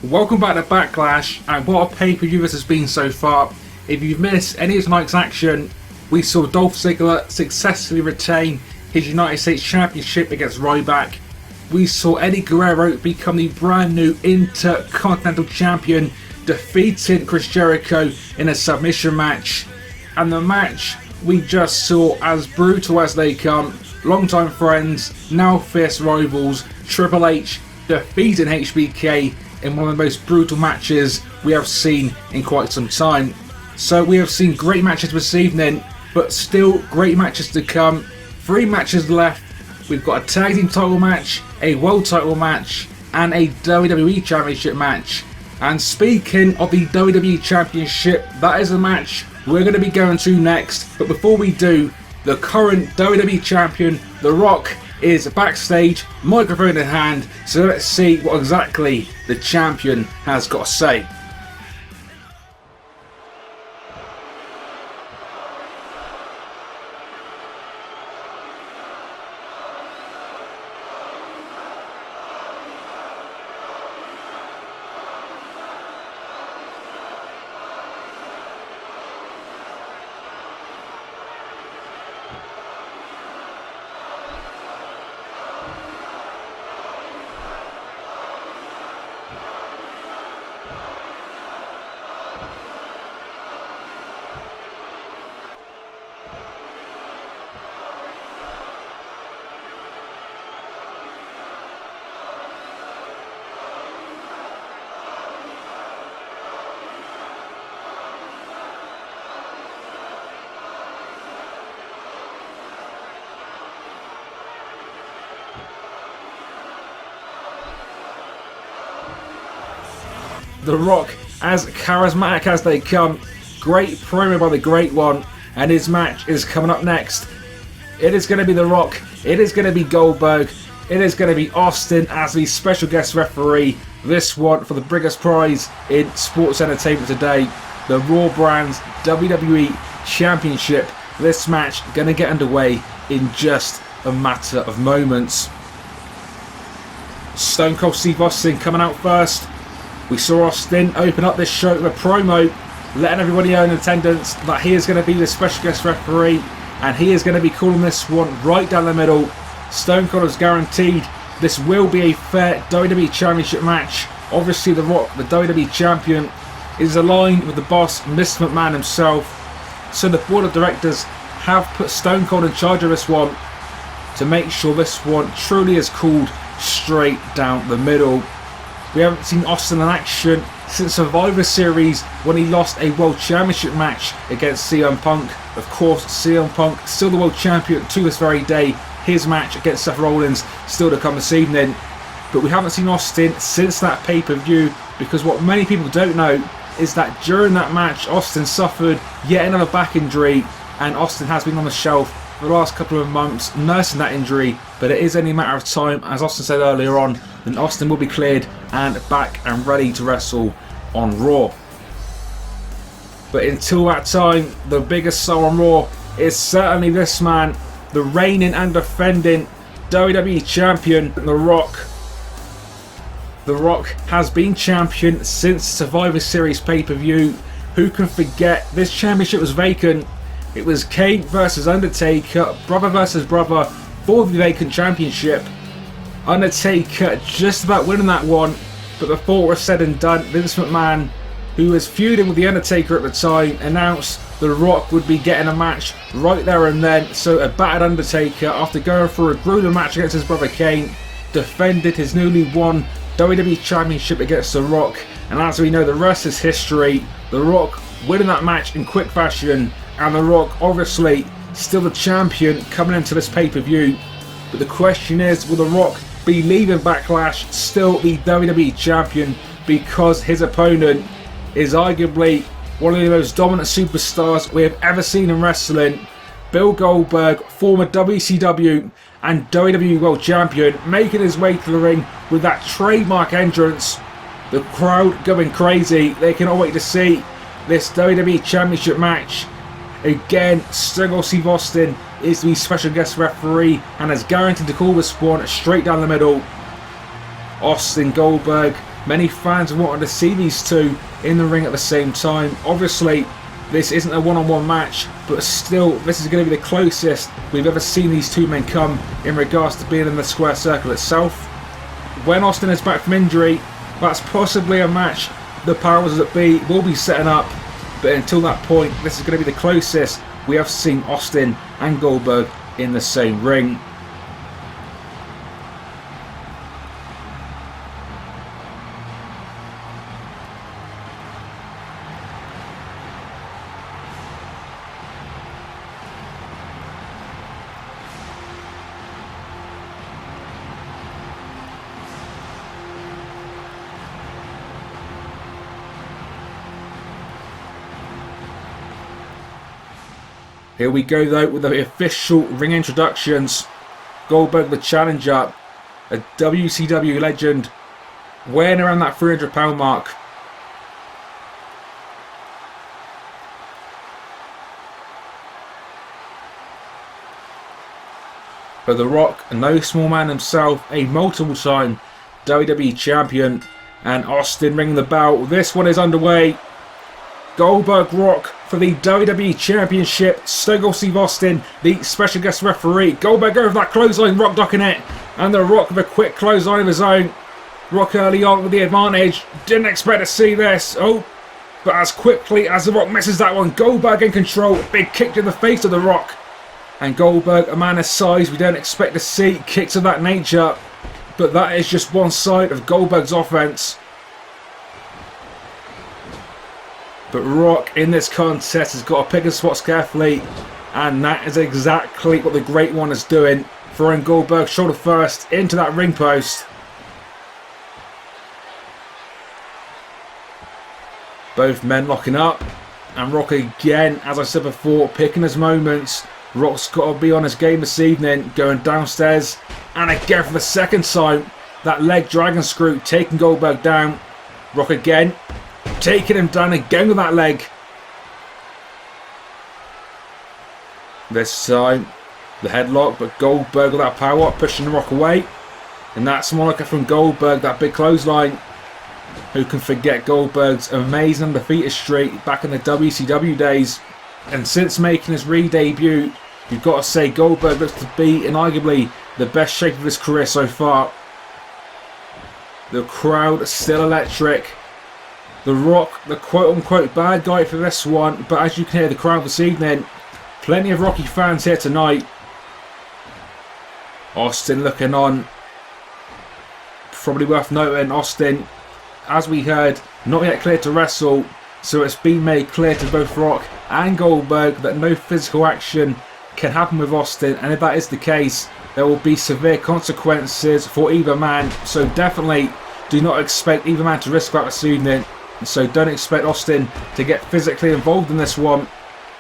Welcome back to Backlash, and what a pay-per-view this has been so far. If you've missed any of tonight's action, we saw Dolph Ziggler successfully retain his United States Championship against Ryback. We saw Eddie Guerrero become the brand new Intercontinental Champion, defeating Chris Jericho in a submission match. And the match we just saw, as brutal as they come, longtime friends, now fierce rivals, Triple H defeating HBK in one of the most brutal matches we have seen in quite some time. So we have seen great matches this evening, but still great matches to come. 3 matches left. We've got a tag team title match, a world title match, and a WWE Championship match. And speaking of the WWE Championship, that is a match we're going to be going to next. But before we do, the current WWE Champion, The Rock, is backstage, microphone in hand, so let's see what exactly the champion has got to say. The Rock, as charismatic as they come, great promo by the Great One, and his match is coming up next. It is going to be The Rock, it is going to be Goldberg, it is going to be Austin as the special guest referee. This one for the biggest prize in sports entertainment today, the Raw Brands WWE Championship. This match going to get underway in just a matter of moments. Stone Cold Steve Austin coming out first. We saw Austin open up this show with a promo, letting everybody know in attendance that he is going to be the special guest referee, and he is going to be calling this one right down the middle. Stone Cold is guaranteed this will be a fair WWE Championship match. Obviously, The Rock, the WWE Champion, is aligned with the boss, Mr. McMahon himself. So the board of directors have put Stone Cold in charge of this one to make sure this one truly is called straight down the middle. We haven't seen Austin in action since Survivor Series when he lost a World Championship match against CM Punk. Of course, CM Punk still the World Champion to this very day. His match against Seth Rollins still to come this evening. But we haven't seen Austin since that pay-per-view, because what many people don't know is that during that match Austin suffered yet another back injury, and Austin has been on the shelf for the last couple of months nursing that injury. But it is only a matter of time, as Austin said earlier on, then Austin will be cleared and back and ready to wrestle on Raw. But until that time, the biggest star on Raw is certainly this man, the reigning and defending WWE Champion, The Rock. The Rock has been champion since Survivor Series pay-per-view. Who can forget this championship was vacant? It was Kane versus Undertaker, brother versus brother for the vacant championship. Undertaker just about winning that one, but before it was said and done, Vince McMahon, who was feuding with the Undertaker at the time, announced The Rock would be getting a match right there and then. So a battered Undertaker, after going through a brutal match against his brother Kane, defended his newly won WWE Championship against The Rock. And as we know, the rest is history. The Rock winning that match in quick fashion, and The Rock obviously still the champion coming into this pay-per-view. But the question is, will The Rock be leaving Backlash still the WWE Champion, because his opponent is arguably one of the most dominant superstars we have ever seen in wrestling? Bill Goldberg, former WCW and WWE World Champion, making his way to the ring with that trademark entrance. The crowd going crazy. They cannot wait to see this WWE Championship match. Again, Stone Cold Steve Austin is the special guest referee and is guaranteed to call this one straight down the middle. Austin, Goldberg, Many fans wanted to see these two in the ring at the same time. Obviously, this isn't a one-on-one match, but still, this is going to be the closest we've ever seen these two men come in regards to being in the square circle itself. When Austin is back from injury, that's possibly a match the powers that be will be setting up, but until that point, this is going to be the closest we have seen Austin and Goldberg in the same ring. Here we go though with the official ring introductions. Goldberg the challenger, a WCW legend, weighing around that 300-pound mark. But The Rock, no small man himself, a multiple-time WWE champion, and Austin ringing the bell. This one is underway. Goldberg Rock for the WWE Championship. Stone Cold Steve Austin, the special guest referee. Goldberg over that clothesline, Rock ducking it. And The Rock with a quick clothesline of his own. Rock early on with the advantage. Didn't expect to see this. Oh, but as quickly as The Rock misses that one, Goldberg in control. Big kick to the face of The Rock. And Goldberg, a man of size we don't expect to see kicks of that nature. But that is just one side of Goldberg's offense. But Rock in this contest has got to pick his spots carefully, and that is exactly what the Great One is doing, throwing Goldberg shoulder first into that ring post. Both men locking up, and Rock again, as I said before, picking his moments. Rock's got to be on his game this evening, going downstairs, and again for the second time, that leg dragon screw taking Goldberg down. Rock again, taking him down again with that leg. This time, the headlock, but Goldberg with that power up, pushing the Rock away. And that's Monica from Goldberg, that big clothesline. Who can forget Goldberg's amazing undefeated streak back in the WCW days? And since making his re-debut, you've got to say Goldberg looks to be in arguably the best shape of his career so far. The crowd is still electric. The Rock, the quote-unquote bad guy for this one, but as you can hear the crowd this evening, plenty of Rocky fans here tonight. Austin looking on. Probably worth noting, Austin, as we heard, not yet cleared to wrestle, so it's been made clear to both Rock and Goldberg that no physical action can happen with Austin, and if that is the case, there will be severe consequences for either man, so definitely do not expect either man to risk that this evening. So don't expect Austin to get physically involved in this one.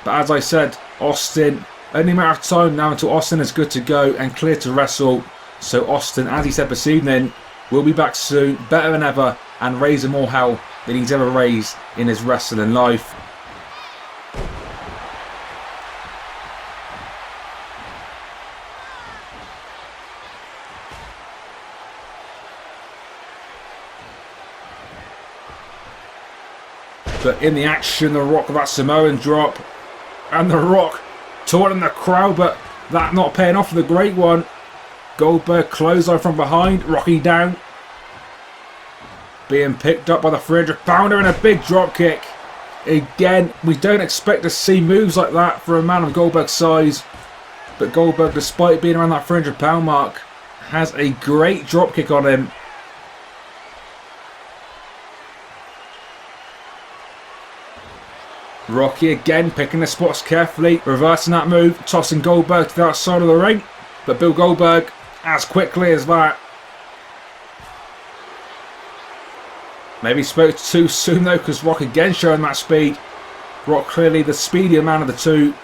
But as I said, Austin, only a matter of time now until Austin is good to go and clear to wrestle. So Austin, as he said this evening, will be back soon, better than ever, and raising more hell than he's ever raised in his wrestling life. But in the action, The Rock with that Samoan drop. And The Rock taunting the crowd, but that not paying off for the Great One. Goldberg clothesline from behind, Rocky down. Being picked up by the 300-pounder and a big drop kick. Again, we don't expect to see moves like that for a man of Goldberg's size. But Goldberg, despite being around that 300-pound mark, has a great drop kick on him. Rocky again picking the spots carefully, reversing that move, tossing Goldberg to the outside of the ring. But Bill Goldberg, as quickly as that. Maybe spoke too soon though, because Rock again showing that speed. Rock clearly the speedier man of the two.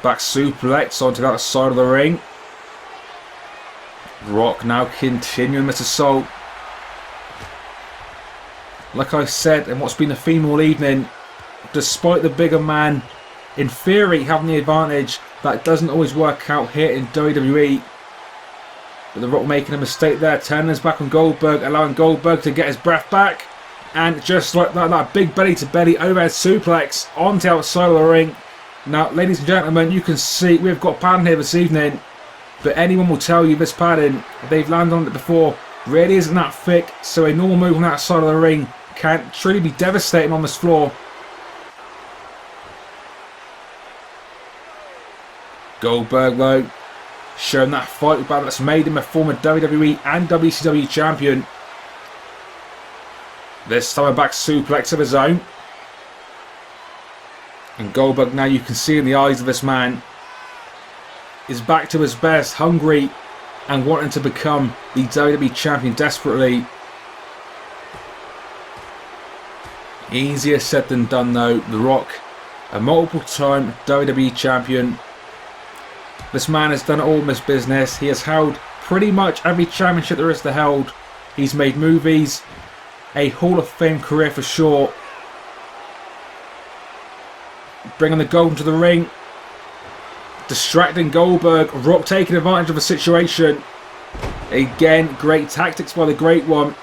Back suplex onto the outside of the ring. Rock now continuing this assault. Like I said, and what's been a theme all evening, despite the bigger man, in theory, having the advantage, that doesn't always work out here in WWE. But The Rock making a mistake there, turning his back on Goldberg, allowing Goldberg to get his breath back. And just like that, that big belly-to-belly overhead suplex onto the outside of the ring. Now, ladies and gentlemen, you can see we've got padding here this evening. But anyone will tell you this padding, they've landed on it before, really isn't that thick. So a normal move on that side of the ring can truly be devastating on this floor. Goldberg, though, showing that fight back that's made him a former WWE and WCW champion. This time a back suplex of his own. And Goldberg, now you can see in the eyes of this man, is back to his best, hungry and wanting to become the WWE champion desperately. Easier said than done though. The Rock, a multiple time WWE champion. This man has done it all in this business. He has held pretty much every championship there is to hold. He's made movies, a Hall of Fame career for sure. Bringing the gold into the ring. Distracting Goldberg. Rock taking advantage of the situation. Again, great tactics by the Great One.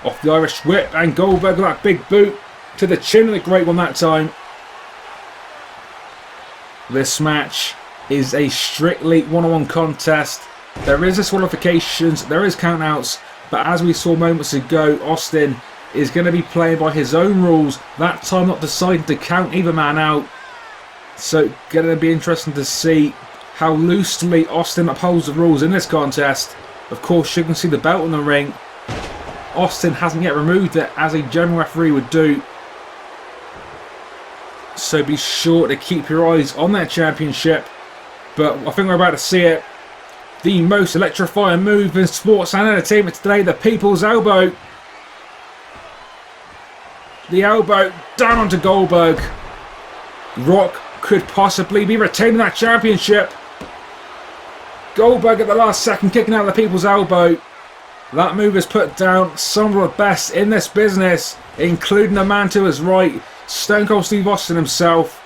Off the Irish whip, and Goldberg with that big boot to the chin of the Great One that time. This match is a strictly one-on-one contest. There is disqualifications, there is countouts, but as we saw moments ago, Austin is going to be playing by his own rules, that time not deciding to count either man out. So going to be interesting to see how loosely Austin upholds the rules in this contest. Of course, you can see the belt in the ring. Austin hasn't yet removed it, as a general referee would do. So be sure to keep your eyes on that championship. But I think we're about to see it. The most electrifying move in sports and entertainment today, the People's Elbow. The elbow down onto Goldberg. Rock could possibly be retaining that championship. Goldberg at the last second kicking out the People's Elbow. That move has put down some of the best in this business, including the man to his right, Stone Cold Steve Austin himself.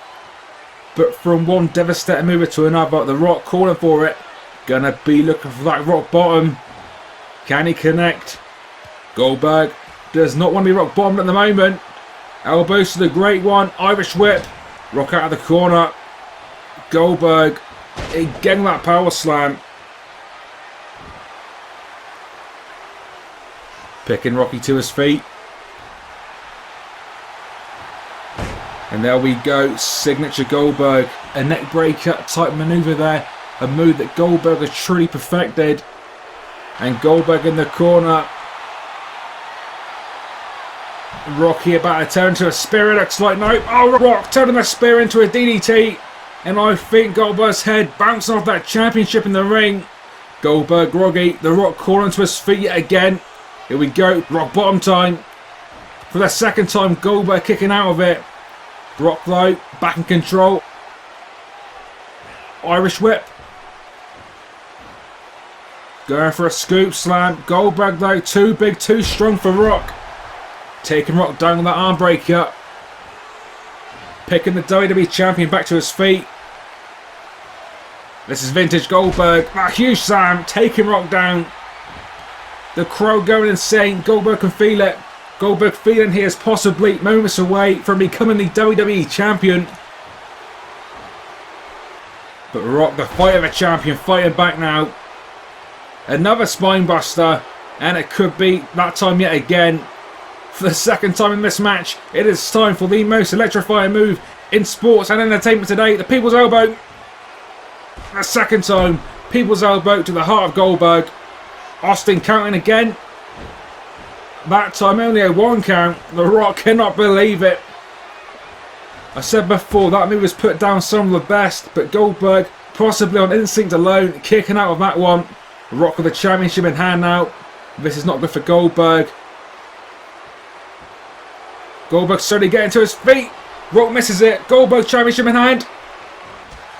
But from one devastating mover to another, The Rock calling for it. Gonna be looking for that rock bottom. Can he connect? Goldberg does not want to be rock bottomed at the moment. Elbows to the Great One, Irish whip. Rock out of the corner. Goldberg getting that power slam. Picking Rocky to his feet. And there we go, signature Goldberg. A neck breaker type maneuver there. A move that Goldberg has truly perfected. And Goldberg in the corner. Rocky about to turn to a spear. It looks like no. Oh, Rock turning the spear into a DDT. And I think Goldberg's head bouncing off that championship in the ring. Goldberg groggy. The Rock calling to his feet yet again. Here we go. Rock bottom time. For the second time, Goldberg kicking out of it. Rock though, back in control. Irish whip. Going for a scoop slam. Goldberg though, too big, too strong for Rock. Taking Rock down with that arm breaker. Picking the WWE champion back to his feet. This is vintage Goldberg. A huge slam, taking Rock down. The crowd going insane. Goldberg can feel it. Goldberg feeling he is possibly moments away from becoming the WWE champion. But Rock, the fight of a champion, fighting back now. Another spine buster. And it could be that time yet again. For the second time in this match, it is time for the most electrifying move in sports and entertainment today. The People's Elbow. The second time, People's Elbow to the heart of Goldberg. Austin counting again. That time only a one count. The Rock cannot believe it. I said before that move was put down some of the best, but Goldberg possibly on instinct alone kicking out of that one. Rock with the championship in hand now. This is not good for Goldberg. Goldberg slowly getting to his feet. Rock misses it. Goldberg championship in hand.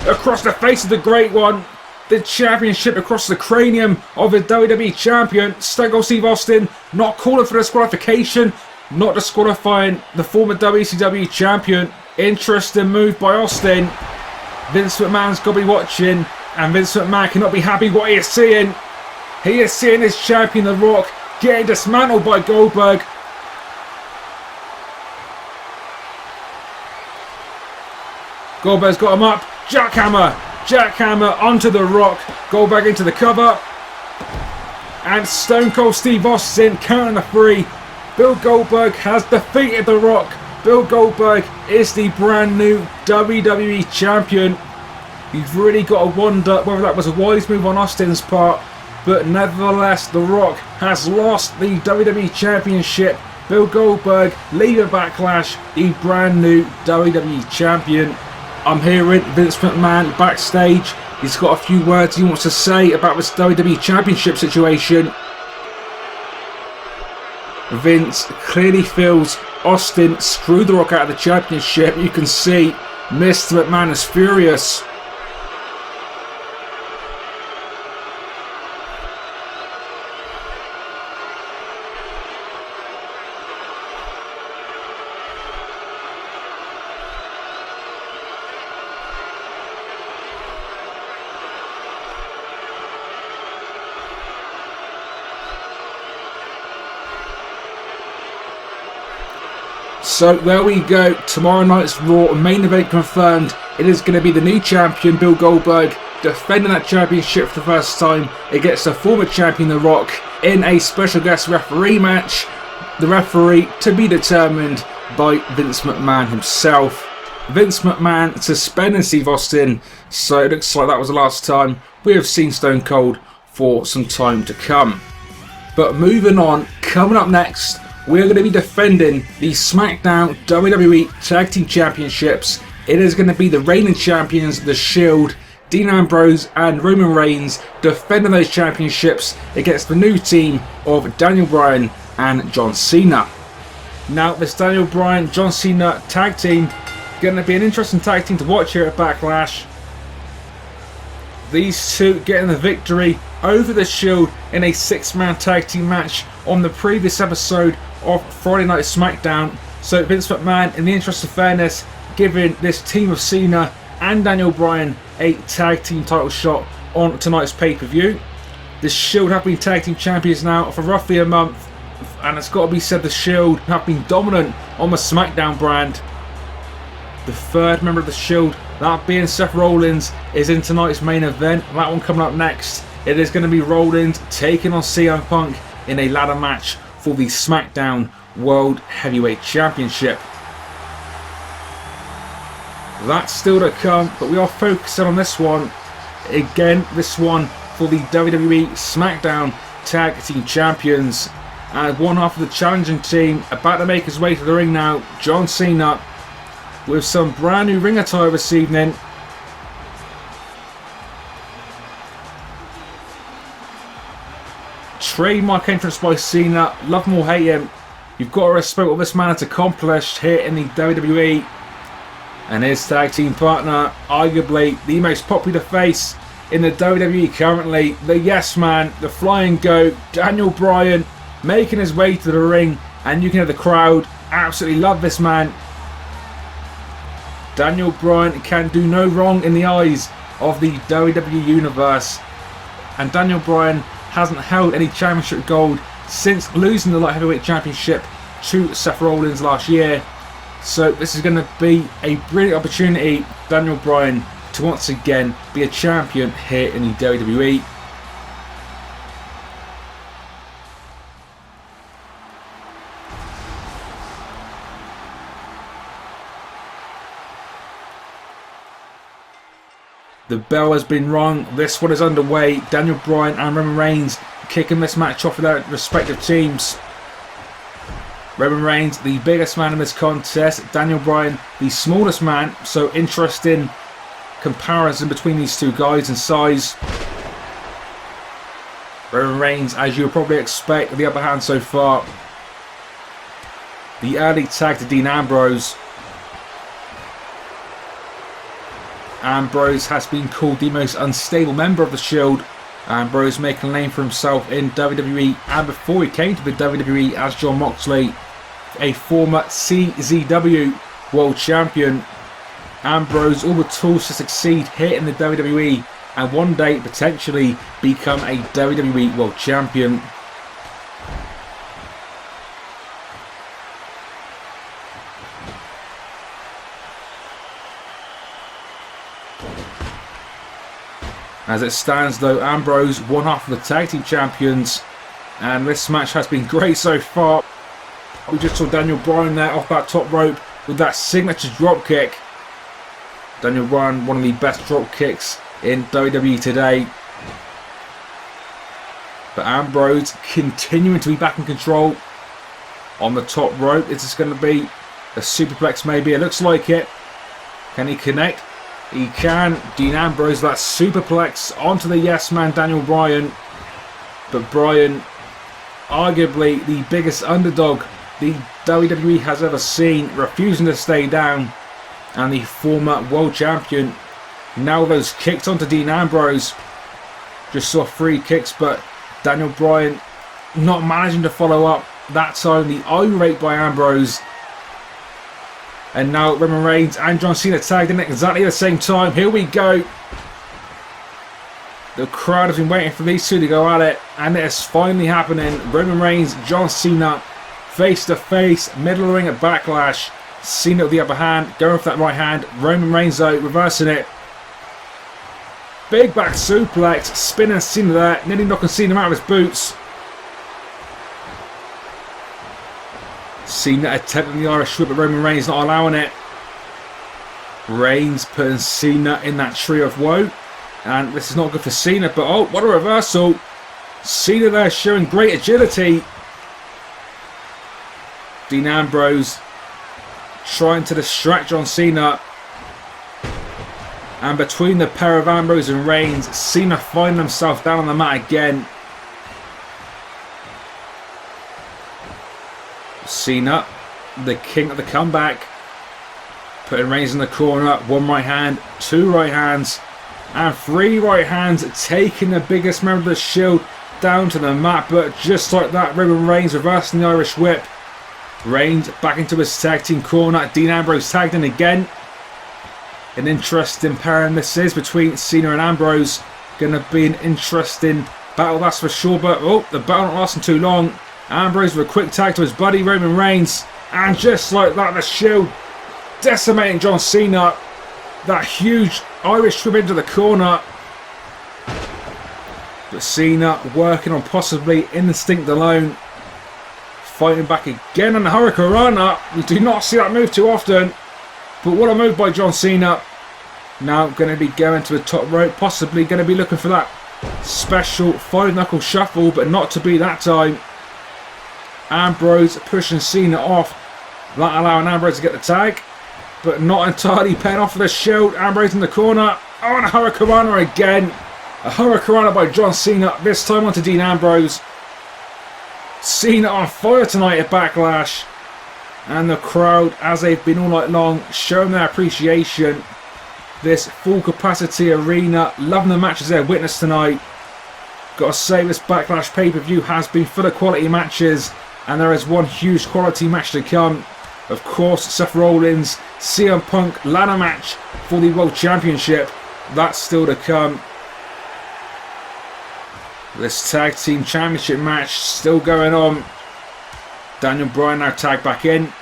Across the face of the Great One. The championship across the cranium of the WWE champion. Stone Cold Steve Austin not calling for disqualification. Not disqualifying the former WCW champion. Interesting move by Austin. Vince McMahon's got to be watching, and Vince McMahon cannot be happy what he is seeing. He is seeing his champion, The Rock, getting dismantled by Goldberg. Goldberg's got him up. Jackhammer. Jackhammer onto The Rock. Goldberg into the cover. And Stone Cold Steve Austin counting the 3. Bill Goldberg has defeated The Rock. Bill Goldberg is the brand new WWE Champion. You've really got to wonder whether that was a wise move on Austin's part. But nevertheless, The Rock has lost the WWE Championship. Bill Goldberg leaving Backlash, the brand new WWE Champion. I'm hearing Vince McMahon backstage. He's got a few words he wants to say about this WWE Championship situation. Vince clearly feels Austin screwed The Rock out of the championship. You can see Mr. McMahon is furious. So there we go, tomorrow night's Raw main event confirmed. It is going to be the new champion, Bill Goldberg, defending that championship for the first time against the former champion, The Rock, in a special guest referee match. The referee to be determined by Vince McMahon himself. Vince McMahon suspending Steve Austin, so it looks like that was the last time we have seen Stone Cold for some time to come. But moving on, coming up next, we're going to be defending the SmackDown WWE Tag Team Championships. It is going to be the reigning champions, The Shield, Dean Ambrose and Roman Reigns, defending those championships against the new team of Daniel Bryan and John Cena. Now, this Daniel Bryan, John Cena tag team, going to be an interesting tag team to watch here at Backlash. These two getting the victory over The Shield in a 6-man tag team match on the previous episode of Friday Night SmackDown. So Vince McMahon, in the interest of fairness, giving this team of Cena and Daniel Bryan a tag team title shot on tonight's pay-per-view. The Shield have been tag team champions now for roughly a month, and it's got to be said The Shield have been dominant on the SmackDown brand. The third member of The Shield, that being Seth Rollins, is in tonight's main event. That one coming up next. It is going to be Rollins taking on CM Punk in a ladder match for the SmackDown World Heavyweight Championship. That's still to come, but we are focusing on this one. Again, this one for the WWE SmackDown Tag Team Champions. And one half of the challenging team about to make his way to the ring now, John Cena, with some brand new ring attire this evening. Trademark entrance by Cena, love him or hate him, you've got to respect what this man has accomplished here in the WWE. And his tag team partner, arguably the most popular face in the WWE currently, the Yes Man, the Flying Goat, Daniel Bryan, making his way to the ring, and you can hear the crowd absolutely love this man. Daniel Bryan can do no wrong in the eyes of the WWE Universe, and Daniel Bryan hasn't held any championship gold since losing the Light Heavyweight Championship to Seth Rollins last year. So this is going to be a brilliant opportunity, Daniel Bryan, to once again be a champion here in the WWE. The bell has been rung. This one is underway. Daniel Bryan and Roman Reigns kicking this match off with their respective teams. Roman Reigns, the biggest man in this contest. Daniel Bryan, the smallest man. So interesting comparison between these two guys in size. Roman Reigns, as you would probably expect, the upper hand so far. The early tag to Dean Ambrose. Ambrose has been called the most unstable member of the Shield. Ambrose making a name for himself in WWE, and before he came to the WWE as Jon Moxley, a former CZW World Champion. Ambrose, all the tools to succeed here in the WWE and one day potentially become a WWE World Champion. As it stands though, Ambrose, one half of the tag team champions, and this match has been great so far. We just saw Daniel Bryan there off that top rope with that signature drop kick. Daniel Bryan, one of the best drop kicks in WWE today. But Ambrose continuing to be back in control on the top rope. Is this going to be a superplex maybe? It looks like it. Can he connect? He can. Dean Ambrose, that superplex onto the yes man Daniel Bryan. But Bryan, arguably the biggest underdog the WWE has ever seen, refusing to stay down. And the former world champion. Now those kicks onto Dean Ambrose. Just saw 3 kicks, but Daniel Bryan not managing to follow up. That time the eye rake by Ambrose. And now Roman Reigns and John Cena tagged in at exactly the same time. Here we go. The crowd has been waiting for these two to go at it, and it is finally happening. Roman Reigns, John Cena, face to face, middle of the ring at Backlash. Cena with the upper hand, going for that right hand. Roman Reigns though, reversing it. Big back suplex, spinning Cena there, nearly knocking Cena out of his boots. Cena attempting the Irish whip, but Roman Reigns not allowing it. Reigns putting Cena in that tree of woe. And this is not good for Cena, but oh, what a reversal. Cena there showing great agility. Dean Ambrose trying to distract John Cena. And between the pair of Ambrose and Reigns, Cena finding himself down on the mat again. Cena, the king of the comeback, putting Reigns in the corner. 1 right hand, 2 right hands, and 3 right hands, taking the biggest member of the Shield down to the mat. But just like that, Roman Reigns reversing the Irish whip. Reigns back into his tag team corner. Dean Ambrose tagged in again. An interesting pairing this is between Cena and Ambrose. Going to be an interesting battle, that's for sure. But oh, the battle not lasting too long. Ambrose with a quick tag to his buddy Roman Reigns. And just like that, the Shield decimating John Cena. That huge Irish whip into the corner. But Cena working on possibly instinct alone. Fighting back again on the Hurricanrana. We do not see that move too often. But what a move by John Cena. Now going to be going to the top rope. Possibly going to be looking for that special 5-knuckle shuffle. But not to be that time. Ambrose pushing Cena off. That allowing Ambrose to get the tag. But not entirely paying off for the Shield. Ambrose in the corner. Oh, and a Hurricanrana again. A Hurricanrana by John Cena. This time onto Dean Ambrose. Cena on fire tonight at Backlash. And the crowd, as they've been all night long, showing their appreciation. This full capacity arena. Loving the matches they've witnessed tonight. Gotta say, this Backlash pay-per-view has been full of quality matches. And there is one huge quality match to come. Of course, Seth Rollins, CM Punk ladder match for the World Championship. That's still to come. This Tag Team Championship match still going on. Daniel Bryan now tagged back in.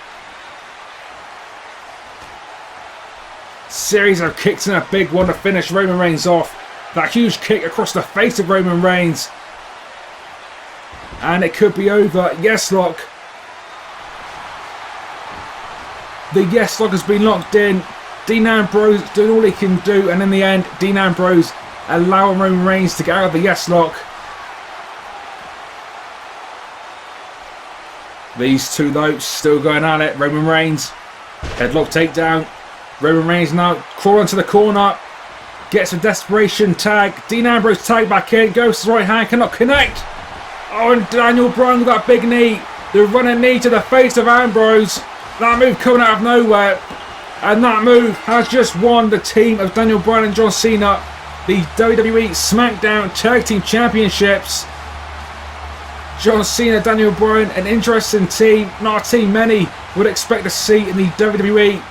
Series of kicks and a big one to finish Roman Reigns off. That huge kick across the face of Roman Reigns. And it could be over. Yes lock. The yes lock has been locked in. Dean Ambrose doing all he can do. And in the end, Dean Ambrose allowing Roman Reigns to get out of the yes lock. These two though still going at it. Roman Reigns. Headlock takedown. Roman Reigns now crawling to the corner. Gets a desperation tag. Dean Ambrose tag back in. Goes to the right hand. Cannot connect. Oh, and Daniel Bryan with that big knee. The running knee to the face of Ambrose. That move coming out of nowhere. And that move has just won the team of Daniel Bryan and John Cena the WWE SmackDown Tag Team Championships. John Cena, Daniel Bryan, an interesting team. Not a team many would expect to see in the WWE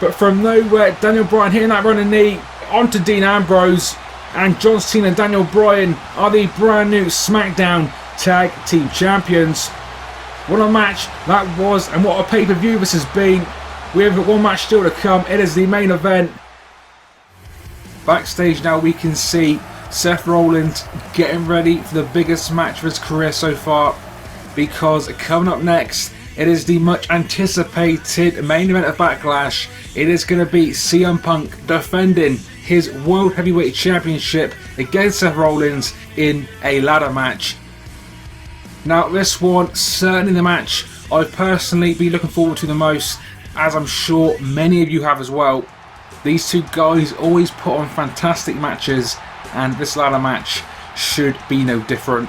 But from nowhere, Daniel Bryan hitting that running knee onto Dean Ambrose. And John Cena and Daniel Bryan are the brand new SmackDown Tag Team Champions. What a match that was, and what a pay-per-view this has been. We have one match still to come. It is the main event. Backstage now we can see Seth Rollins getting ready for the biggest match of his career so far, because coming up next, it is the much anticipated main event of Backlash. It is going to be CM Punk defending his World Heavyweight Championship against Seth Rollins in a ladder match. Now this one, certainly the match I've personally been looking forward to the most, as I'm sure many of you have as well. These two guys always put on fantastic matches, and this ladder match should be no different.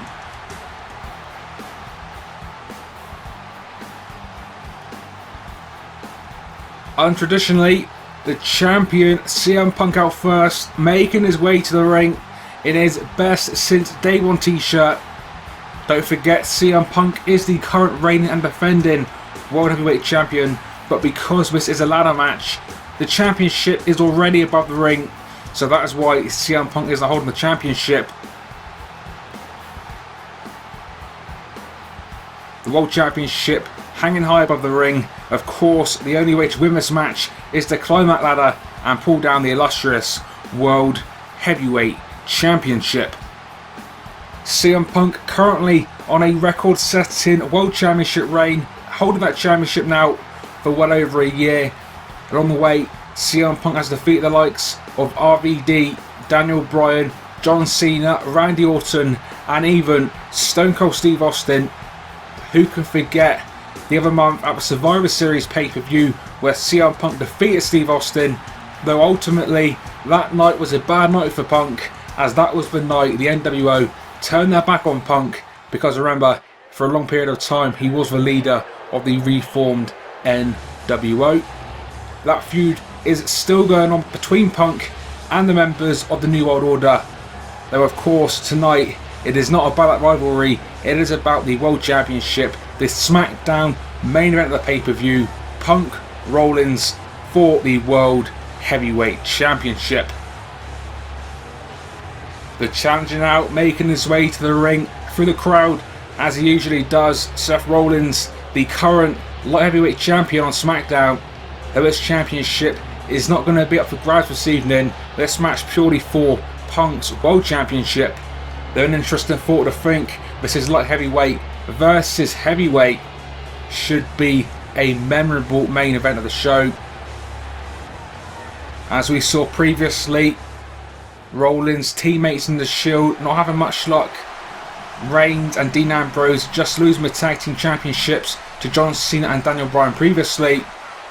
Untraditionally, the champion CM Punk out first, making his way to the ring in his best since day one t-shirt. Don't forget, CM Punk is the current reigning and defending World Heavyweight Champion, but because this is a ladder match, the championship is already above the ring, so that is why CM Punk isn't holding the championship. The World Championship hanging high above the ring. Of course, the only way to win this match is to climb that ladder and pull down the illustrious World Heavyweight Championship. CM Punk currently on a record-setting World Championship reign, holding that championship now for well over a year. Along the way, CM Punk has defeated the likes of RVD, Daniel Bryan, John Cena, Randy Orton, and even Stone Cold Steve Austin. Who can forget the other month at the Survivor Series pay-per-view where CM Punk defeated Steve Austin, though ultimately that night was a bad night for Punk, as that was the night the NWO turned their back on Punk, because remember, for a long period of time he was the leader of the reformed NWO. That feud is still going on between Punk and the members of the New World Order, though of course tonight it is not about that rivalry, it is about the World Championship, this SmackDown main event of the pay-per-view, Punk Rollins for the World Heavyweight Championship. The challenger now making his way to the ring through the crowd, as he usually does, Seth Rollins, the current light heavyweight champion on SmackDown. Though this championship is not going to be up for grabs this evening, this match purely for Punk's World Championship. Though an interesting thought to think, this is light heavyweight versus heavyweight, should be a memorable main event of the show. As we saw previously, Rollins' teammates in the Shield not having much luck. Reigns and Dean Ambrose just losing the tag team championships to John Cena and Daniel Bryan previously.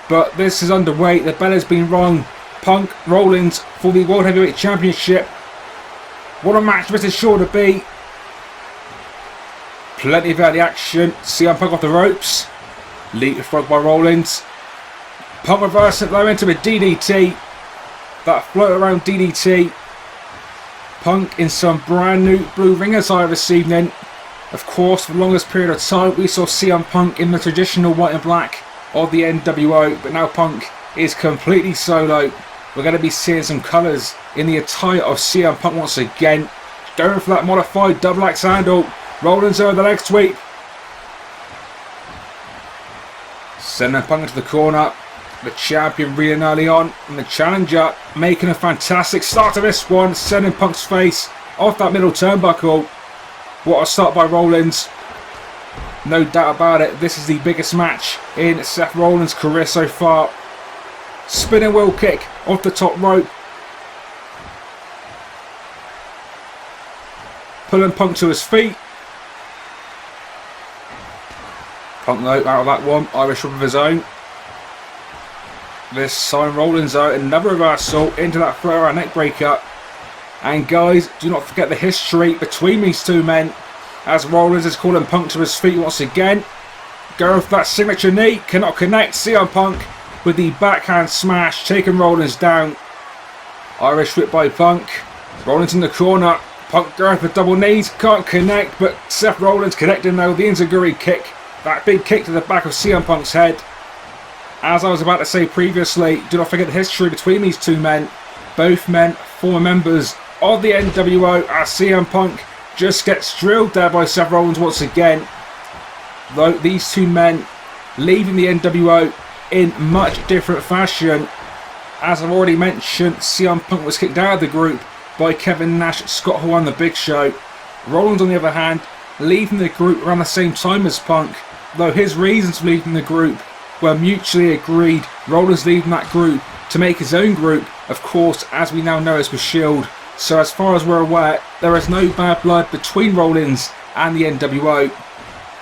But this is underway, the bell has been rung. Punk, Rollins for the World Heavyweight Championship. What a match this is sure to be. Plenty of early action. CM Punk off the ropes. Leapfrog by Rollins. Punk reversing it though into a DDT. That float around DDT. Punk in some brand new blue ring attire this evening. Of course, for the longest period of time we saw CM Punk in the traditional white and black of the NWO, but now Punk is completely solo. We're going to be seeing some colours in the attire of CM Punk once again. Going for that modified double axe handle. Rollins over the leg sweep. Sending Punk into the corner. The champion reeling early on, and the challenger making a fantastic start to this one, sending Punk's face off that middle turnbuckle. What a start by Rollins. No doubt about it, this is the biggest match in Seth Rollins' career so far. Spinning wheel kick off the top rope. Pulling Punk to his feet. Punk though out of that one, Irish whip of his own. This time Rollins out, another reversal into that throw around neck breaker. And guys, do not forget the history between these two men, as Rollins is calling Punk to his feet once again. Going for that signature knee, cannot connect. CM Punk with the backhand smash, taking Rollins down. Irish whip by Punk. Rollins in the corner. Punk going for double knees, can't connect, but Seth Rollins connecting now with the enziguri kick. That big kick to the back of CM Punk's head. As I was about to say previously, do not forget the history between these two men. Both men former members of the NWO, as CM Punk just gets drilled there by Seth Rollins once again. Though these two men leaving the NWO in much different fashion. As I've already mentioned, CM Punk was kicked out of the group by Kevin Nash, Scott Hall and The Big Show. Rollins, on the other hand, leaving the group around the same time as Punk, though his reasons for leaving the group were mutually agreed. Rollins leaving that group to make his own group, of course, as we now know as the Shield. So as far as we're aware, there is no bad blood between Rollins and the NWO.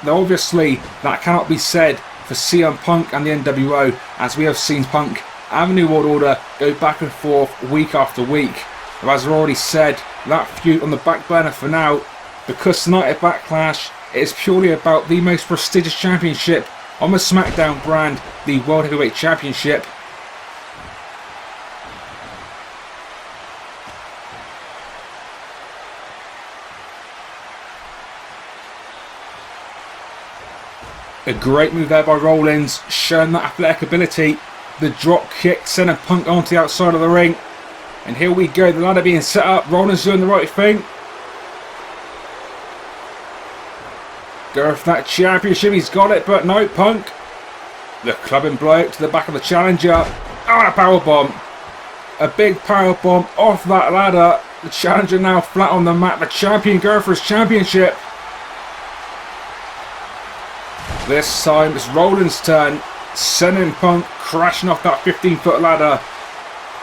Though obviously that cannot be said for CM Punk and the NWO, as we have seen Punk and the New World Order go back and forth week after week. But as I already said, that feud on the back burner for now, because tonight at Backlash it is purely about the most prestigious championship on the SmackDown brand, the World Heavyweight Championship. A great move there by Rollins, showing that athletic ability. The drop kick sending Punk onto the outside of the ring. And here we go, the ladder being set up. Rollins doing the right thing. Go for that championship, he's got it, but no, Punk. The clubbing blow to the back of the challenger. Oh, and a powerbomb. A big powerbomb off that ladder. The challenger now flat on the mat. The champion going for his championship. This time it's Rollins' turn, sending Punk crashing off that 15-foot ladder.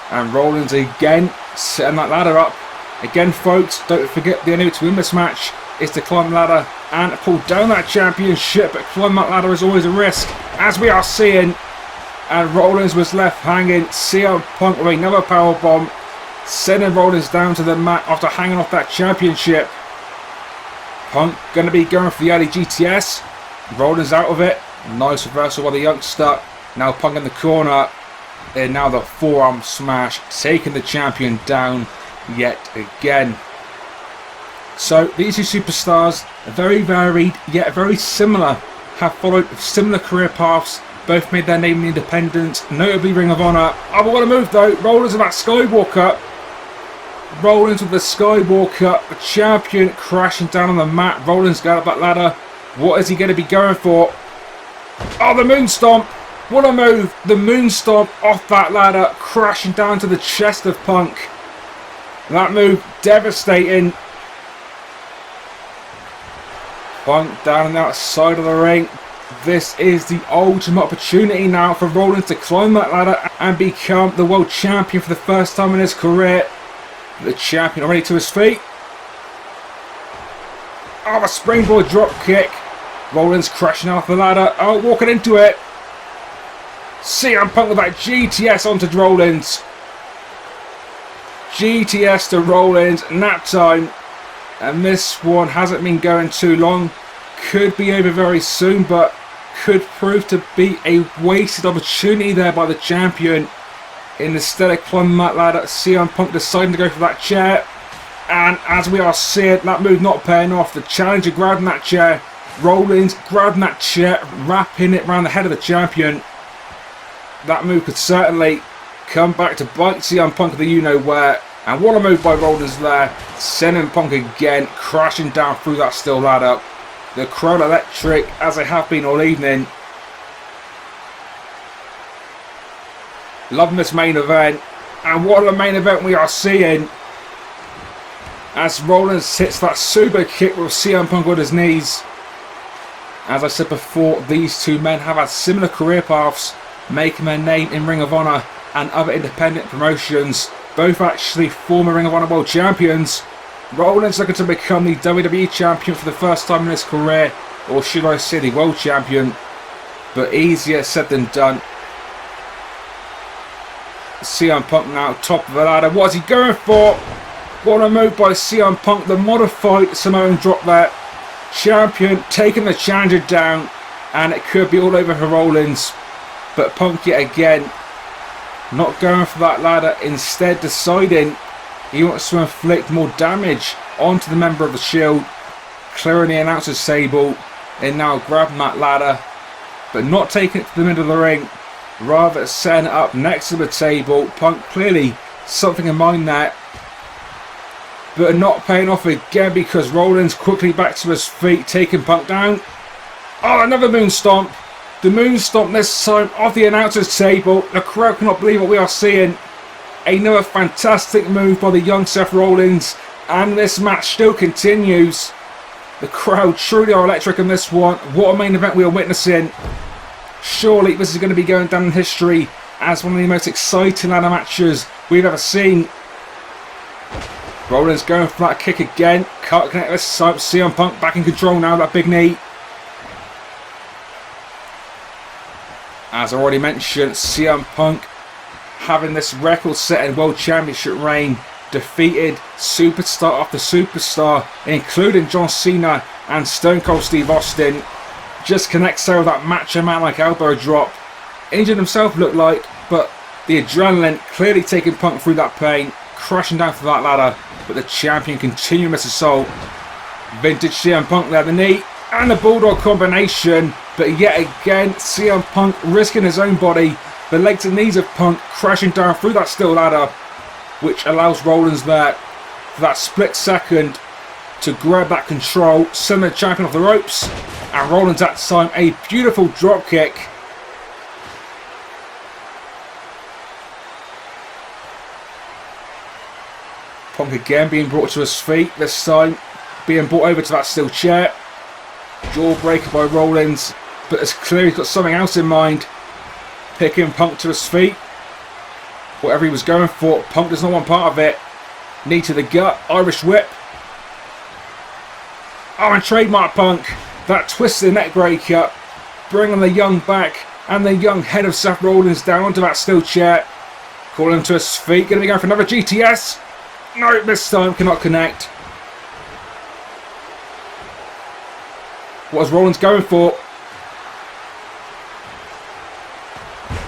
And Rollins again setting that ladder up. Again, folks, don't forget the only way to win this match is to climb the ladder and pull down that championship. But climbing that ladder is always a risk, as we are seeing. And Rollins was left hanging. CM Punk with another powerbomb, sending Rollins down to the mat after hanging off that championship. Punk going to be going for the early GTS. Rollins out of it. Nice reversal by the youngster. Now Punk in the corner. And now the forearm smash, taking the champion down yet again. So these two superstars, very varied yet very similar, have followed similar career paths. Both made their name in the independents, notably Ring of Honor. Oh, what a move though. Rollins with that Skywalker. Rollins with the Skywalker. The champion crashing down on the mat. Rollins got up that ladder. What is he going to be going for? Oh, the moon stomp. What a move. The moon stomp off that ladder, crashing down to the chest of Punk. That move devastating. Punk down on the outside of the ring. This is the ultimate opportunity now for Rollins to climb that ladder and become the world champion for the first time in his career. The champion already to his feet. Oh, the springboard drop kick. Rollins crashing off the ladder. Oh, walking into it. CM Punk with that GTS onto Rollins. GTS to Rollins. Nap time. And this one hasn't been going too long. Could be over very soon, but could prove to be a wasted opportunity there by the champion. Instead of climbing that ladder, CM Punk deciding to go for that chair. And as we are seeing, that move not paying off. The challenger grabbing that chair. Rollins grabbing that chair, wrapping it around the head of the champion. That move could certainly come back to bite CM Punk of the you-know-where. And what a move by Rollins there. Sending Punk again, crashing down through that steel ladder. The crowd electric, as they have been all evening. Loving this main event. And what a main event we are seeing. As Rollins hits that super kick with CM Punk on his knees. As I said before, these two men have had similar career paths, making their name in Ring of Honor and other independent promotions. Both actually former Ring of Honor World Champions. Rollins looking to become the WWE Champion for the first time in his career, or should I say the World Champion, but easier said than done. CM Punk now top of the ladder. What is he going for? What a move by CM Punk, the modified Samoan drop there. Champion taking the challenger down, and it could be all over for Rollins. But Punk yet again not going for that ladder, instead deciding he wants to inflict more damage onto the member of the Shield, clearing the announcer's table, and now grabbing that ladder, but not taking it to the middle of the ring. rather setting it up next to the table. Punk clearly something in mind there, but not paying off again because Rollins quickly back to his feet, taking Punk down. Oh, another moon stomp. The moon stomp this time off the announcer's table. The crowd cannot believe what we are seeing. Another fantastic move by the young Seth Rollins, and this match still continues. The crowd truly are electric in this one. What a main event we are witnessing. Surely this is going to be going down in history as one of the most exciting ladder matches we've ever seen. Rollins going for that kick again. Can't connect this time. CM Punk back in control now, that big knee. As I already mentioned, CM Punk having this record-setting World Championship reign, defeated superstar after superstar, including John Cena and Stone Cold Steve Austin. Just connects there with that Macho Man-like elbow drop. Injured himself, looked like, but the adrenaline clearly taking Punk through that pain, crashing down for that ladder, but the champion continuing his assault. Vintage CM Punk there, the knee and the Bulldog combination, but yet again CM Punk risking his own body. The legs and knees of Punk crashing down through that steel ladder, which allows Rollins there for that split second to grab that control, send the champion off the ropes, and Rollins at the time a beautiful drop kick. Punk again being brought to his feet, this time being brought over to that steel chair. Jawbreaker by Rollins, but it's clear he's got something else in mind. Picking Punk to his feet. Whatever he was going for, Punk does not want part of it. Knee to the gut, Irish whip. Oh, and trademark Punk. That twisted neck breaker, bringing the young back and the young head of Seth Rollins down onto that steel chair. Calling him to his feet, going to be going for another GTS. No, this time cannot connect. What is Rollins going for?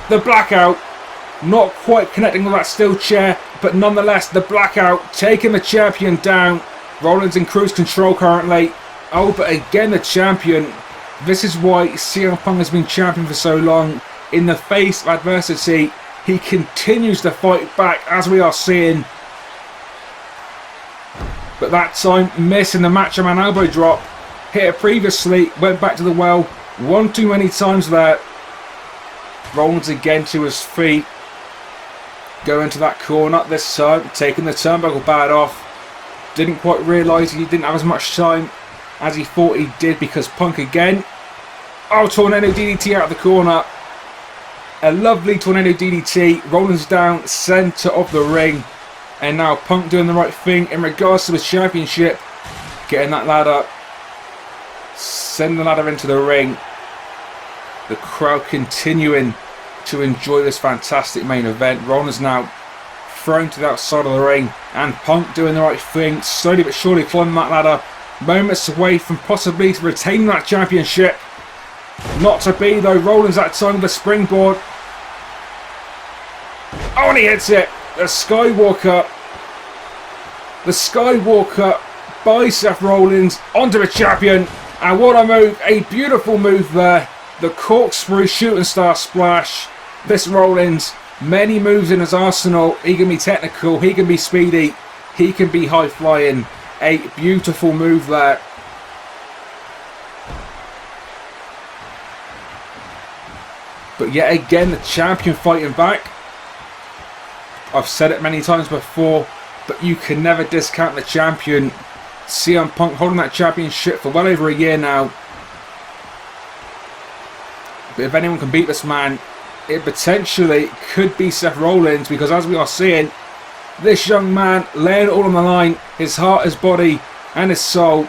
The blackout. Not quite connecting with that steel chair, but nonetheless the blackout taking the champion down. Rollins in cruise control currently. Oh, but again the champion. This is why CM Punk has been champion for so long. In the face of adversity, he continues to fight back, as we are seeing. But that time missing the Macho Man elbow drop. Hit it previously, went back to the well. One too many times there. Rollins again to his feet. Going to that corner this time, taking the turnbuckle pad off. Didn't quite realise he didn't have as much time as he thought he did because Punk again. Oh, Tornado DDT out of the corner. A lovely Tornado DDT. Rollins down, centre of the ring. And now Punk doing the right thing in regards to his championship. Getting that ladder. Sending the ladder into the ring. The crowd continuing to enjoy this fantastic main event. Rollins now thrown to the outside of the ring, and Punk doing the right thing, slowly but surely climbing that ladder, moments away from possibly retaining that championship. Not to be though. Rollins that time with the springboard. Oh, and he hits it. The Skywalker by Seth Rollins onto the champion, and what a move, a beautiful move there. The corkscrew shooting star splash. This Rollins, many moves in his arsenal. He can be technical, he can be speedy, he can be high flying. A beautiful move there. But yet again the champion fighting back. I've said it many times before, but you can never discount the champion. CM Punk holding that championship for well over a year now. But if anyone can beat this man, it potentially could be Seth Rollins, because as we are seeing, this young man laying it all on the line, his heart, his body and his soul,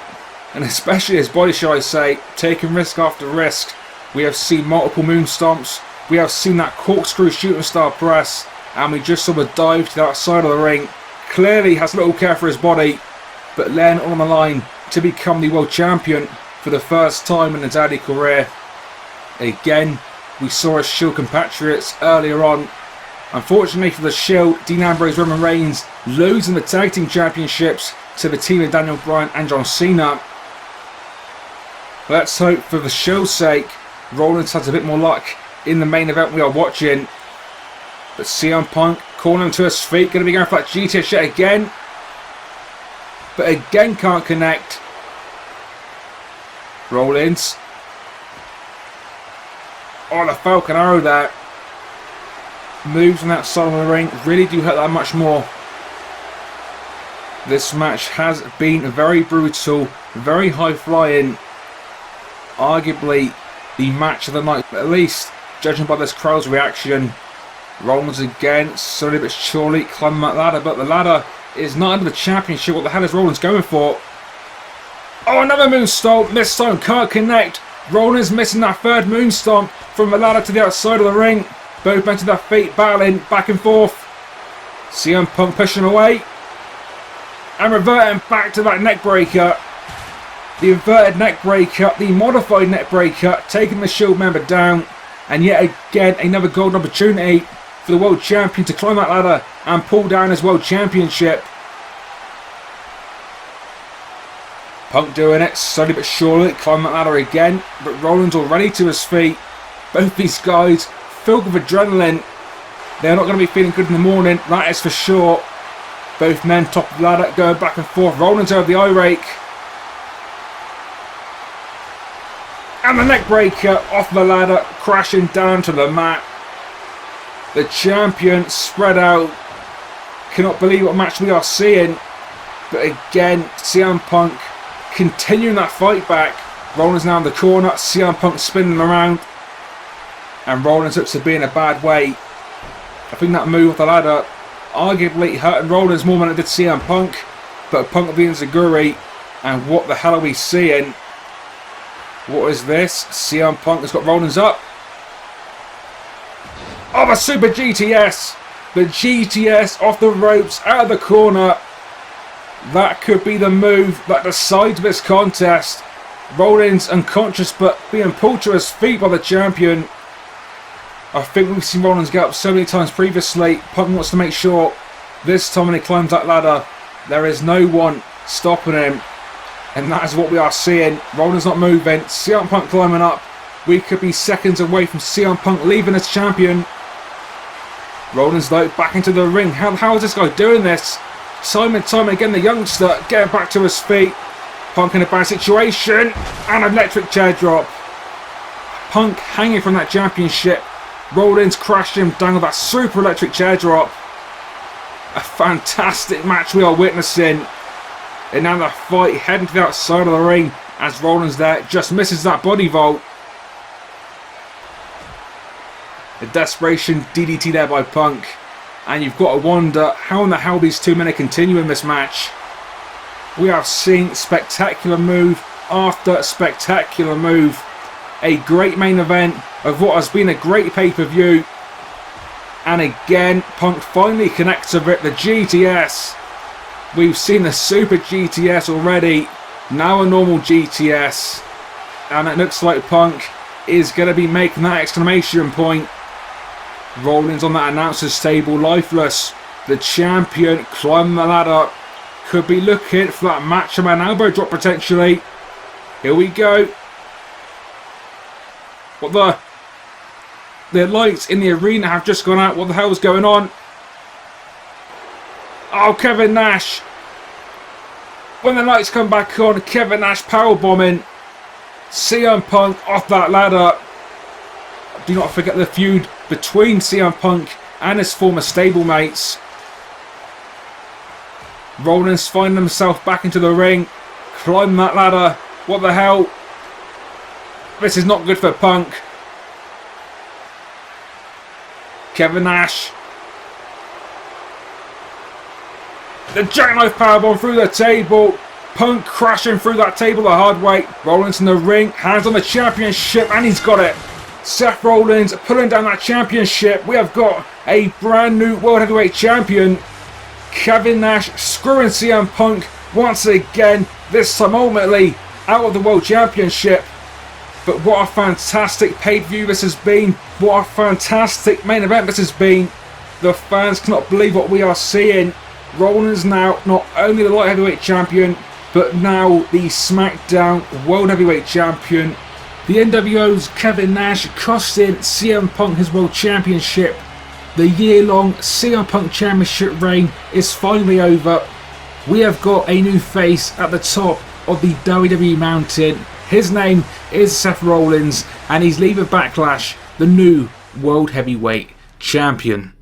and especially his body, shall I say, taking risk after risk. We have seen multiple moon stomps, we have seen that corkscrew shooting star press, and we just saw the dive to the outside of the ring. Clearly has little care for his body, but laying it all on the line to become the world champion for the first time in his early career. Again, we saw his Shield compatriots earlier on. Unfortunately for the Shield, Dean Ambrose, Roman Reigns losing the tag team championships to the team of Daniel Bryan and John Cena. Let's hope for the Shield's sake, Rollins has a bit more luck in the main event we are watching. But CM Punk calling him to his feet. Going to be going for that GTS yet again. But again can't connect. Rollins. Oh, the Falcon Arrow there. Moves on that side of the ring really do hurt that much more. This match has been very brutal, very high flying. Arguably the match of the night, at least judging by this crowd's reaction. Rollins again, slowly but surely climbing that ladder, but the ladder is not under the championship. What the hell is Rollins going for? Oh, another moonsault. This time can't connect. Rollins missing that third moonstomp from the ladder to the outside of the ring. Both men to their feet, battling back and forth. CM Punk pushing away. And reverting back to that neck breaker. The inverted neck breaker, the modified neck breaker, taking the Shield member down. And yet again, another golden opportunity for the World Champion to climb that ladder and pull down his World Championship. Punk doing it, slowly but surely, climb that ladder again. But Rollins already to his feet. Both these guys filled with adrenaline. They're not going to be feeling good in the morning, that is for sure. Both men top of the ladder, going back and forth. Rollins over the eye rake. And the neck breaker off the ladder, crashing down to the mat. The champion spread out. Cannot believe what match we are seeing. But again, CM Punk continuing that fight back. Rollins now in the corner. CM Punk spinning around. And Rollins looks to be in a bad way. I think that move off the ladder arguably hurting Rollins more than it did CM Punk. But Punk will be in Zaguri. And what the hell are we seeing? What is this? CM Punk has got Rollins up. Oh, the Super GTS! The GTS off the ropes, out of the corner. That could be the move that decides this contest. Rollins unconscious but being pulled to his feet by the champion. I think we've seen Rollins get up so many times previously. Punk wants to make sure this time when he climbs that ladder, there is no one stopping him. And that is what we are seeing. Rollins not moving. CM Punk climbing up. We could be seconds away from CM Punk leaving as champion. Rollins though back into the ring. How is this guy doing this? Time and time again the youngster getting back to his feet. Punk in a bad situation. And an electric chair drop. Punk hanging from that championship. Rollins crashed him down with that super electric chair drop. A fantastic match we are witnessing. And now the fight heading to the outside of the ring as Rollins there just misses that body vault. The desperation DDT there by Punk. And you've got to wonder how in the hell these two men are continuing this match. We have seen spectacular move after spectacular move. A great main event of what has been a great pay-per-view. And again, Punk finally connects with it, the GTS. We've seen the Super GTS already, now a normal GTS. And it looks like Punk is going to be making that exclamation point. Rollins on that announcer's table, lifeless. The champion climbing the ladder. Could be looking for that match of an elbow drop potentially. Here we go. What the lights in the arena have just gone out. What the hell is going on? Oh, Kevin Nash. When the lights come back on, Kevin Nash powerbombing CM Punk off that ladder. Do not forget the feud between CM Punk and his former stablemates. Rollins finding himself back into the ring. Climbing that ladder. What the hell? This is not good for Punk. Kevin Nash. The jackknife powerbomb through the table. Punk crashing through that table the hard way. Rollins in the ring. Hands on the championship. And he's got it. Seth Rollins pulling down that championship. We have got a brand new World Heavyweight Champion. Kevin Nash screwing CM Punk once again. This time ultimately out of the World Championship. But what a fantastic pay-per-view this has been. What a fantastic main event this has been. The fans cannot believe what we are seeing. Rollins now not only the Light Heavyweight Champion, but now the SmackDown World Heavyweight Champion. The NWO's Kevin Nash costing CM Punk his World Championship. The year-long CM Punk Championship reign is finally over. We have got a new face at the top of the WWE mountain. His name is Seth Rollins, and he's leaving Backlash the new World Heavyweight Champion.